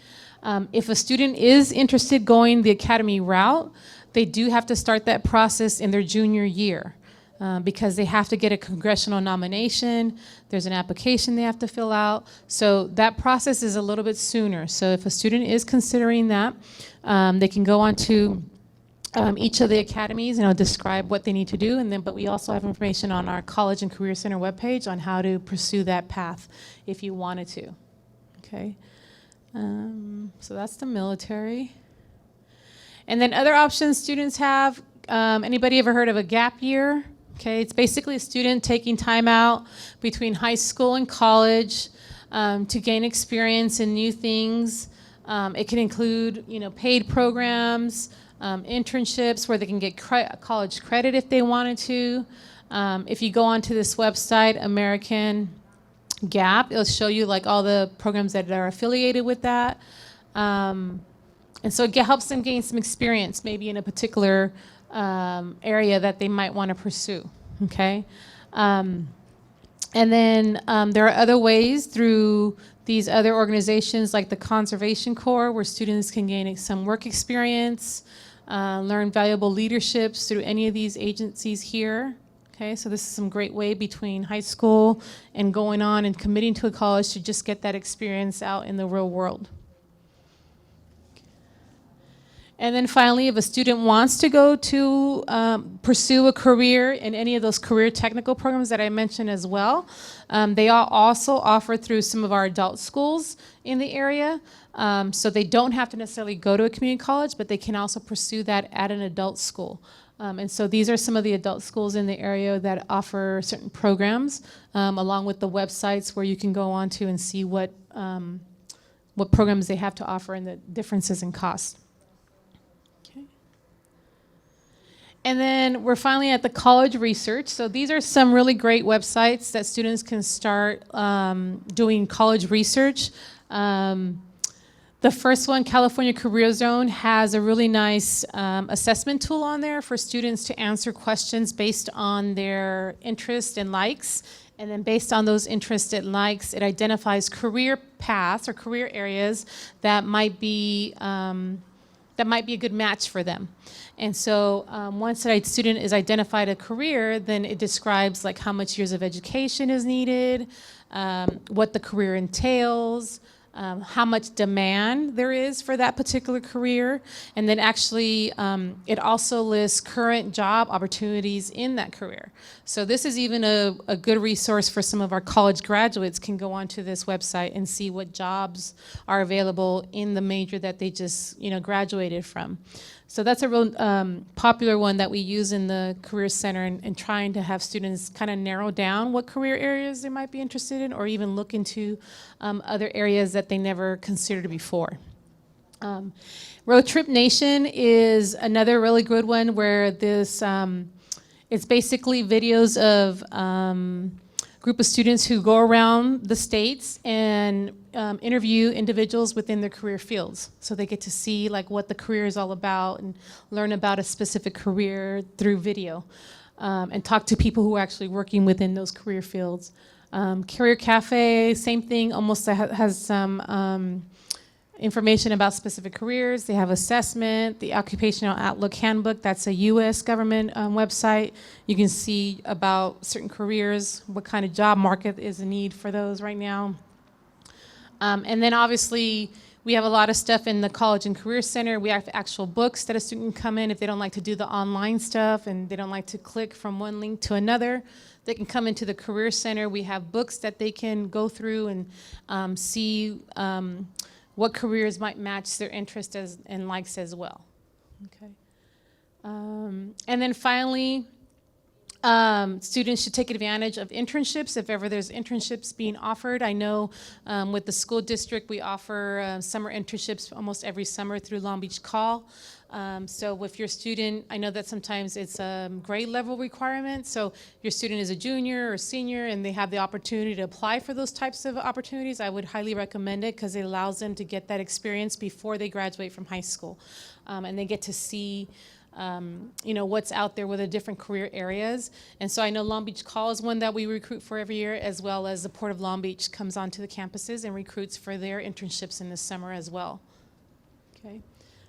If a student is interested going the academy route, they do have to start that process in their junior year because they have to get a congressional nomination. There's an application they have to fill out. So that process is a little bit sooner. So if a student is considering that, they can go on to each of the academies, and I'll describe what they need to do, but we also have information on our College and Career Center webpage on how to pursue that path if you wanted to. Okay. So that's the military. And then other options students have, anybody ever heard of a gap year? Okay, it's basically a student taking time out between high school and college to gain experience in new things. It can include, paid programs, internships where they can get college credit if they wanted to. If you go onto this website, American Gap, it'll show you like all the programs that are affiliated with that. And so it helps them gain some experience maybe in a particular area that they might want to pursue, okay? And then there are other ways through these other organizations like the Conservation Corps where students can gain some work experience, learn valuable leaderships through any of these agencies here. Okay, so this is some great way between high school and going on and committing to a college to just get that experience out in the real world. And then finally, if a student wants to go to pursue a career in any of those career technical programs that I mentioned as well, they are also offered through some of our adult schools in the area. So they don't have to necessarily go to a community college, but they can also pursue that at an adult school. And so these are some of the adult schools in the area that offer certain programs, along with the websites where you can go on to and see what programs they have to offer and the differences in cost. And then we're finally at the college research. So these are some really great websites that students can start doing college research. The first one, California Career Zone, has a really nice assessment tool on there for students to answer questions based on their interest and likes. And then based on those interests and likes, it identifies career paths or career areas that might be a good match for them. And so once a student is identified a career, then it describes like how much years of education is needed, what the career entails, how much demand there is for that particular career, and then actually it also lists current job opportunities in that career. So this is even a good resource for some of our college graduates can go onto this website and see what jobs are available in the major that they just graduated from. So that's a real popular one that we use in the Career Center and trying to have students kind of narrow down what career areas they might be interested in or even look into other areas that they never considered before. Road Trip Nation is another really good one where this, it's basically videos of group of students who go around the states and interview individuals within their career fields. So they get to see like what the career is all about and learn about a specific career through video and talk to people who are actually working within those career fields. Career Cafe, same thing, almost has some information about specific careers. They have assessment, the Occupational Outlook Handbook, that's a U.S. government website. You can see about certain careers, what kind of job market is in need for those right now. And then obviously, we have a lot of stuff in the College and Career Center. We have actual books that a student can come in if they don't like to do the online stuff and they don't like to click from one link to another. They can come into the Career Center. We have books that they can go through and see what careers might match their interests and likes as well. Okay. And then finally, students should take advantage of internships if ever there's internships being offered. I know with the school district we offer summer internships almost every summer through Long Beach Call. So if your student, I know that sometimes it's a grade level requirement, so if your student is a junior or senior and they have the opportunity to apply for those types of opportunities, I would highly recommend it because it allows them to get that experience before they graduate from high school. And they get to see what's out there with the different career areas. And so I know Long Beach Call is one that we recruit for every year, as well as the Port of Long Beach comes onto the campuses and recruits for their internships in the summer as well. Okay.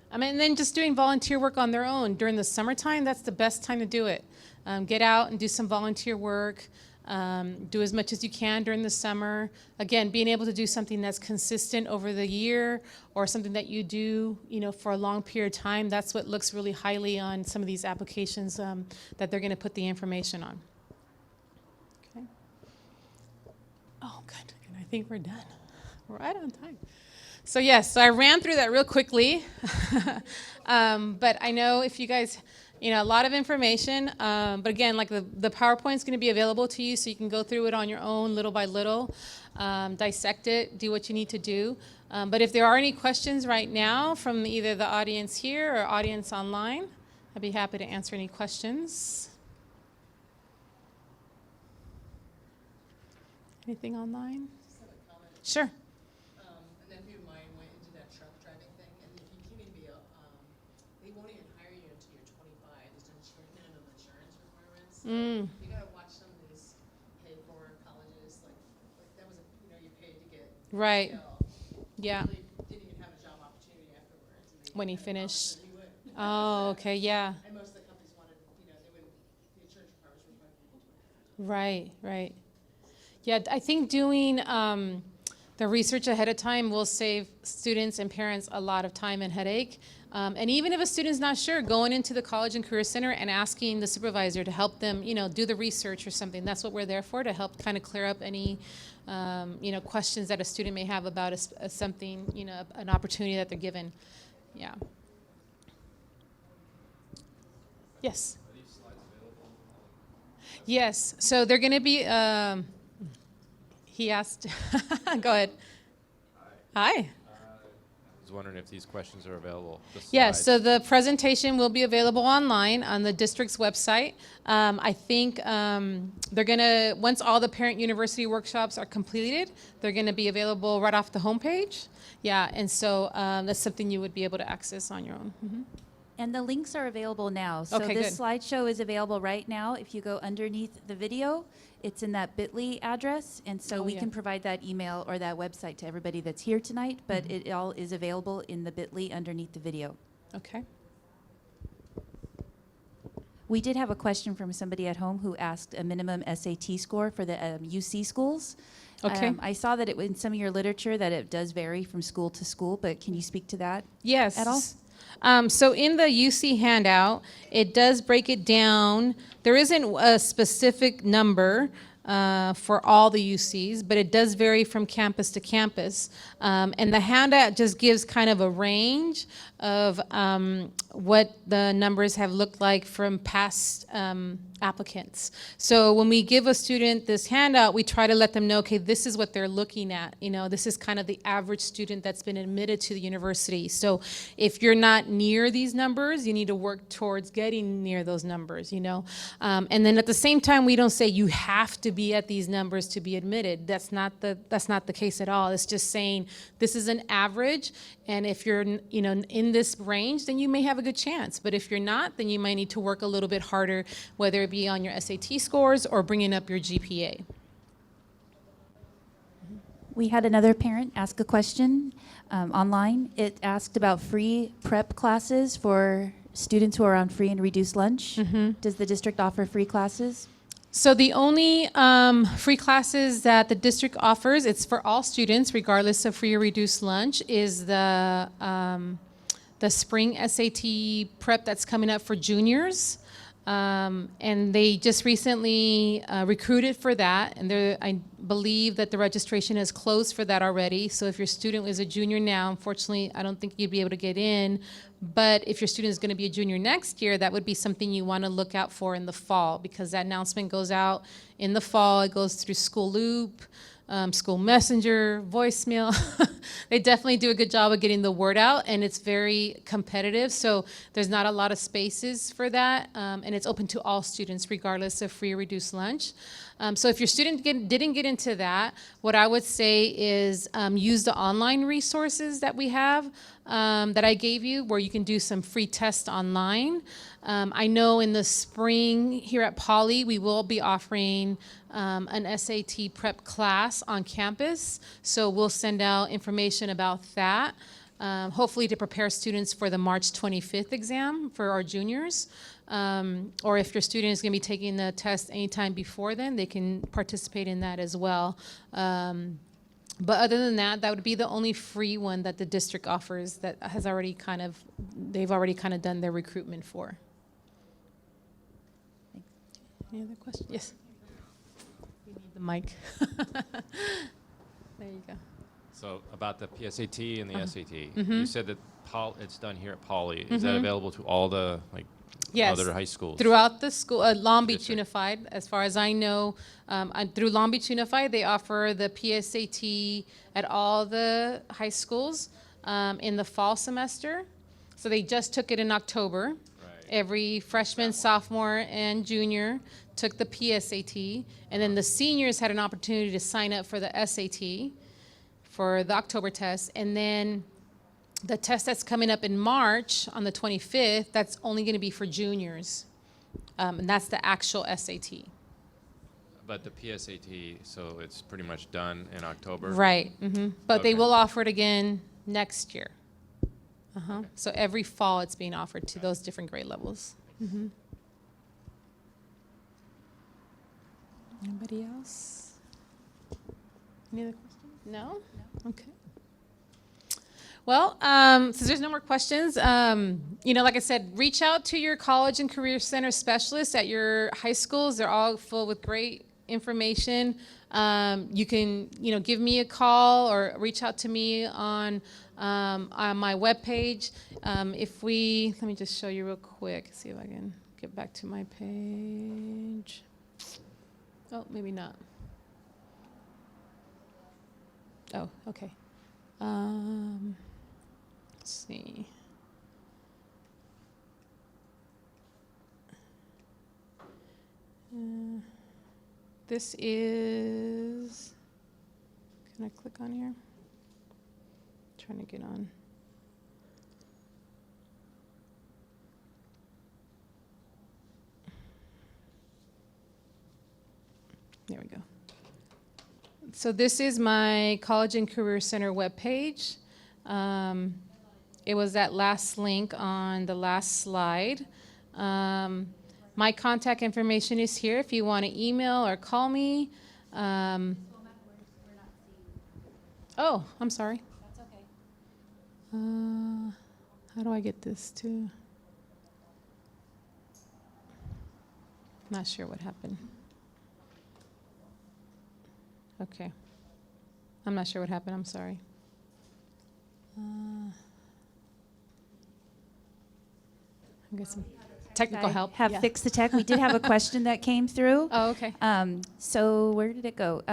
And then just doing volunteer work on their own during the summertime, that's the best time to do it. Get out and do some volunteer work. Do as much as you can during the summer. Again, being able to do something that's consistent over the year or something that you do, for a long period of time, that's what looks really highly on some of these applications that they're going to put the information on. Okay. Oh, good. And I think we're done. We're right on time. So yes, so I ran through that real quickly. But I know if you guys, a lot of information. But again, like the PowerPoint's going to be available to you so you can go through it on your own little by little, dissect it, do what you need to do. But if there are any questions right now from either the audience here or audience online, I'd be happy to answer any questions. Anything online? Just have a comment. Sure. A nephew of mine went into that truck driving thing, and if you can't even be they won't even hire you until you're 25. There's no minimum insurance requirements. You gotta watch some of these paid for colleges, like that was you paid to get Right. Yeah. Yeah. Really didn't even have a job opportunity afterwards. And When he finished. he would. Oh, okay, yeah. And most of the companies wanted, they wouldn't. The insurance requirements were people to it. Right, right. Yeah, I think doing the research ahead of time will save students and parents a lot of time and headache. And even if a student's not sure, going into the College and Career Center and asking the supervisor to help them, do the research or something. That's what we're there for, to help kind of clear up any, questions that a student may have about something, an opportunity that they're given. Yeah. Yes. Are these slides available? Yes. So they're going to be. He asked. Go ahead. Hi. I was wondering if these questions are available. Yes, so the presentation will be available online on the district's website. I think they're going to, once all the parent university workshops are completed, they're going to be available right off the homepage. Yeah, and so that's something you would be able to access on your own. Mm-hmm. And the links are available now. So Okay, this good. slideshow is available right now. If you go underneath the video, it's in that bit.ly address. And so we yeah. can provide that email or that website to everybody that's here tonight, but it all is available in the bit.ly underneath the video. Okay. We did have a question from somebody at home who asked a minimum SAT score for the UC schools. Okay. I saw that in some of your literature that it does vary from school to school, but can you speak to that? Yes. At all? So in the UC handout, it does break it down. There isn't a specific number for all the UCs, but it does vary from campus to campus. And the handout just gives kind of a range of what the numbers have looked like from past applicants. So when we give a student this handout, we try to let them know, okay, this is what they're looking at. This is kind of the average student that's been admitted to the university. So if you're not near these numbers, you need to work towards getting near those numbers, And then at the same time, we don't say you have to be at these numbers to be admitted. That's not the case at all. It's just saying this is an average, and if you're in this range, then you may have a good chance. But if you're not, then you might need to work a little bit harder, whether it be on your SAT scores or bringing up your GPA. We had another parent ask a question online. It asked about free prep classes for students who are on free and reduced lunch. Does the district offer free classes? So the only free classes that the district offers, it's for all students, regardless of free or reduced lunch, is the spring SAT prep that's coming up for juniors. And they just recently recruited for that, and I believe that the registration is closed for that already. So if your student is a junior now, unfortunately, I don't think you'd be able to get in. But if your student is going to be a junior next year, that would be something you want to look out for in the fall, because that announcement goes out in the fall. It goes through School Loop, School Messenger, voicemail. They definitely do a good job of getting the word out, and it's very competitive. So there's not a lot of spaces for that, and it's open to all students regardless of free or reduced lunch. So if your student didn't get into that, what I would say is use the online resources that we have that I gave you, where you can do some free tests online. I know in the spring here at Poly, we will be offering an SAT prep class on campus. So we'll send out information about that, hopefully to prepare students for the March 25th exam for our juniors. Or if your student is going to be taking the test anytime before then, they can participate in that as well. But other than that, that would be the only free one that the district offers that has already they've already done their recruitment for. Any other questions? Yes. You need the mic. There you go. So about the PSAT and the SAT, Mm-hmm. you said that it's done here at Poly. Is that available to all the Yes. other high schools? Throughout the school, Long Beach District. Unified, as far as I know, through Long Beach Unified, they offer the PSAT at all the high schools in the fall semester. So they just took it in October. Right. Every freshman, sophomore, and junior took the PSAT, and then the seniors had an opportunity to sign up for the SAT for the October test, and then the test that's coming up in March on the 25th, that's only going to be for juniors, and that's the actual SAT. But the PSAT, so it's pretty much done in October? Right. But they Okay. will offer it again next year. So every fall it's being offered to those different grade levels. Anybody else? Any other questions? No? Okay. Well, since there's no more questions, like I said, reach out to your college and career center specialists at your high schools. They're all full with great information. You can, give me a call or reach out to me on my webpage. Let me just show you real quick, see if I can get back to my page. Oh, maybe not. Oh, okay. Let's see. This is, can I click on here? Trying to get on. There we go. So this is my College and Career Center webpage. It was that last link on the last slide. My contact information is here if you want to email or call me. Oh, I'm sorry. That's okay. How do I get this to? Not sure what happened. Okay. I'm not sure what happened. I'm sorry. I'll get some technical help. Have Yeah. fixed the tech. We did have a question that came through. Oh, okay. So where did it go?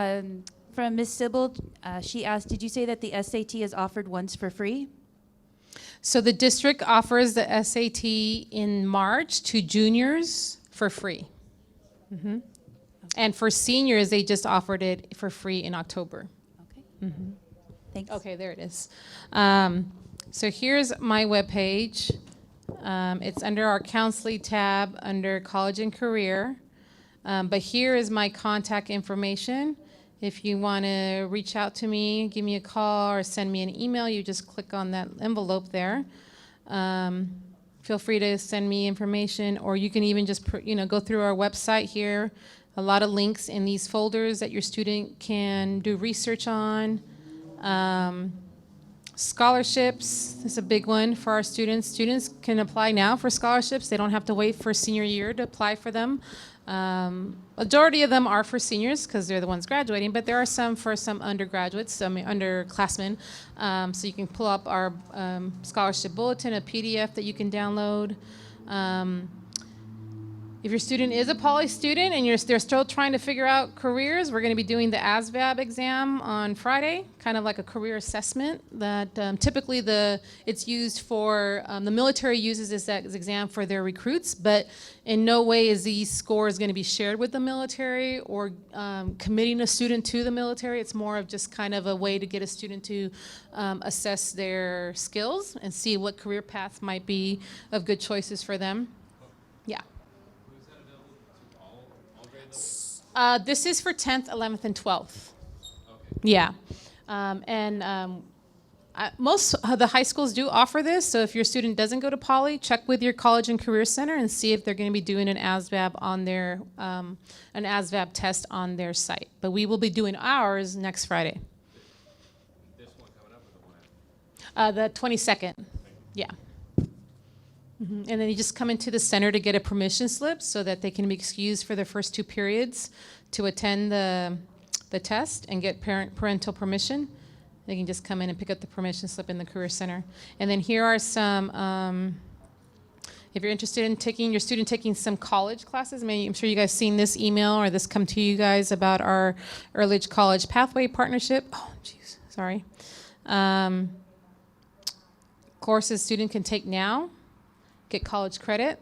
From Ms. Sybil, she asked, did you say that the SAT is offered once for free? So the district offers the SAT in March to juniors for free. And for seniors, they just offered it for free in October. Okay. Thanks. Okay, there it is. So here's my webpage. It's under our counseling tab under college and career. But here is my contact information. If you want to reach out to me, give me a call or send me an email, you just click on that envelope there. Feel free to send me information, or you can even just go through our website here. A lot of links in these folders that your student can do research on. Scholarships is a big one for our students. Students can apply now for scholarships. They don't have to wait for senior year to apply for them. Majority of them are for seniors because they're the ones graduating, but there are some for some undergraduates, some underclassmen. So you can pull up our scholarship bulletin, a PDF that you can download. If your student is a poly student and they're still trying to figure out careers, we're going to be doing the ASVAB exam on Friday, kind of like a career assessment that typically it's used for, the military uses this exam for their recruits, but in no way is these scores going to be shared with the military or committing a student to the military. It's more of just kind of a way to get a student to assess their skills and see what career paths might be of good choices for them. Yeah. This is for 10th, 11th, and 12th. Okay. Yeah. Most of the high schools do offer this, so if your student doesn't go to Poly, check with your college and career center and see if they're going to be doing an ASVAB on their an ASVAB test on their site. But we will be doing ours next Friday. This one coming up or the one The 22nd. Yeah. And then you just come into the center to get a permission slip so that they can be excused for their first 2 periods to attend the test and get parental permission. They can just come in and pick up the permission slip in the Career Center. And then here are some, if you're interested in your student taking some college classes, I'm sure you guys seen this email or this come to you guys about our Early College Pathway Partnership. Oh, jeez, sorry. Courses student can take now, get college credit.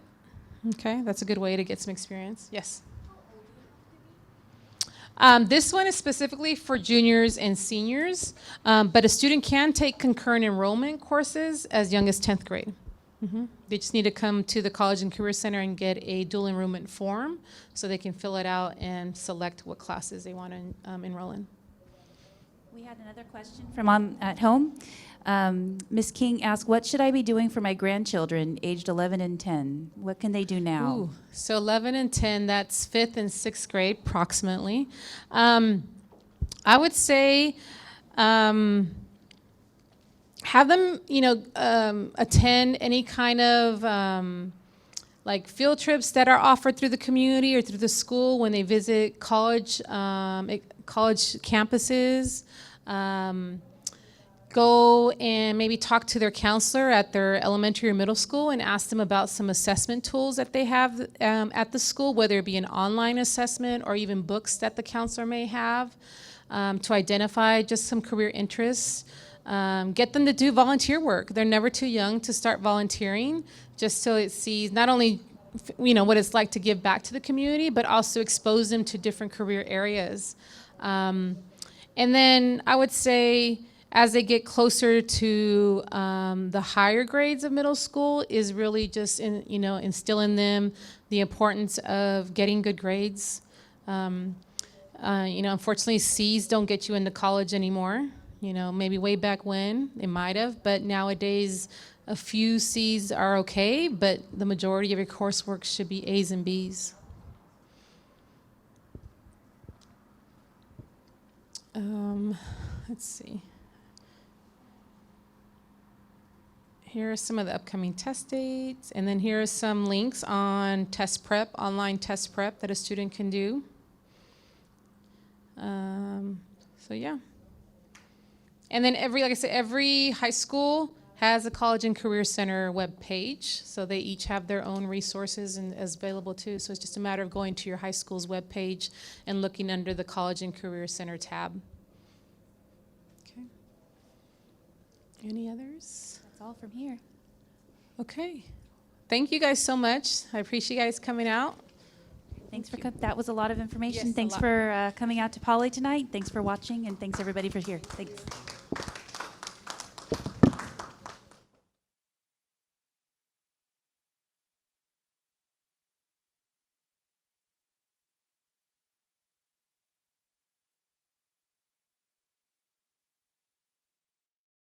Okay, that's a good way to get some experience. Yes. This one is specifically for juniors and seniors, but a student can take concurrent enrollment courses as young as 10th grade. They just need to come to the College and Career Center and get a dual enrollment form so they can fill it out and select what classes they want to enroll in. We had another question from at home. Ms. King asked, what should I be doing for my grandchildren aged 11 and 10? What can they do now? Ooh, so 11 and 10, that's 5th and 6th grade approximately. I would say have them, attend any kind of like field trips that are offered through the community or through the school when they visit college campuses. Go and maybe talk to their counselor at their elementary or middle school and ask them about some assessment tools that they have at the school, whether it be an online assessment or even books that the counselor may have, to identify just some career interests. Get them to do volunteer work. They're never too young to start volunteering, just so it sees not only what it's like to give back to the community, but also expose them to different career areas. And then I would say, as they get closer to the higher grades of middle school, is really just instill in them the importance of getting good grades. Unfortunately, C's don't get you into college anymore. Maybe way back when it might have, but nowadays a few C's are okay, but the majority of your coursework should be A's and B's. Let's see. Here are some of the upcoming test dates, and then here are some links on test prep, online test prep that a student can do. So yeah. And then every high school has a College and Career Center web page, so they each have their own resources and as available too. So it's just a matter of going to your high school's web page and looking under the College and Career Center tab. Okay. Any others? That's all from here. Okay. Thank you guys so much. I appreciate you guys coming out. Thanks for coming. That was a lot of information. Yes, Thanks for coming out to Poly tonight. Thanks for watching, and thanks everybody for here. Thanks.